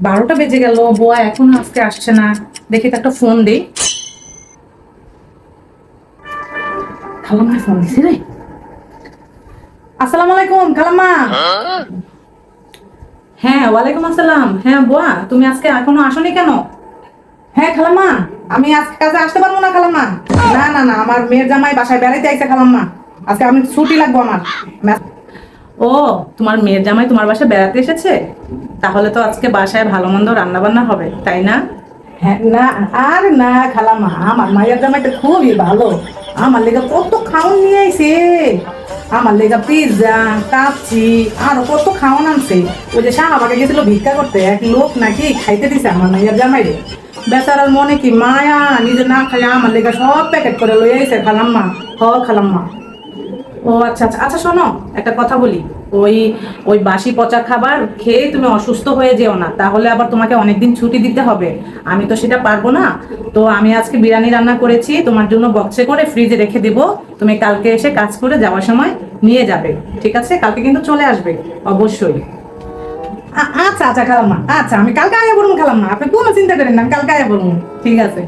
12টা বেজে গেল, বুয়া এখনো আজকে আসছে না। দেখি তো একটা ফোন দিই। খালাম্মা ফোন দিছে রে। আসসালামু আলাইকুম খালাম্মা। হ্যাঁ, ওয়ালাইকুম আসসালাম। হ্যাঁ বুয়া, তুমি আজকে এখনো আসোনি কেন? হ্যাঁ খালাম্মা, আমি আজকে কাজে আসতে পারবো না খালাম্মা। না না না, আমার মেয়ের জামাই বাসায় বেড়াইতে আইছে খালাম্মা। আজকে আমি ছুটি লাগবো আমার। ও, তোমার মেয়ের জামাই তোমার বাসায় বেড়াতে এসেছে? তাহলে তো আজকে বাসায় ভালো মন্দ রান্না বান্না হবে, তাই না? হ্যাঁ না, আর না খালাম্মা, আমার মায়ের জামাইটা খুবই ভালো। আমার লেগে কত খাওন নিয়ে আইছে। আমার লেগে পিৎজা, কাচ্চি, আরো কত খাওয়ান আনছে। ওই যে শাহবাগে গেছিল ভিক্ষা করতে, এক লোক নাকি খাইতে দিছে আমার মায়ের জামাইরে। বেচারার মনে কি মায়া, নিজে না খাইয়া আমার লেগে সব প্যাকেট করে লই আইছে খালাম্মা। হ খালাম্মা। ও আচ্ছা আচ্ছা আচ্ছা, শোনো একটা কথা বলি। ওই ওই বাসি পচা খাবার খেয়ে তুমি অসুস্থ হয়ে যেও না, তাহলে আবার তোমাকে অনেকদিন ছুটি দিতে হবে। আমি তো সেটা পারবো না। তো আমি আজকে বিরিয়ানি রান্না করেছি, তোমার জন্য বক্সে করে ফ্রিজে রেখে দিব। তুমি কালকে এসে কাজ করে যাওয়ার সময় নিয়ে যাবে। ঠিক আছে? কালকে কিন্তু চলে আসবে অবশ্যই। আচ্ছা আচ্ছা খালাম্মা, আচ্ছা আমি কালকে আয়া বলুন খালাম্মা, আপনি কোনো চিন্তা করেন না, আমি কালকে আয়া বলুন। ঠিক আছে।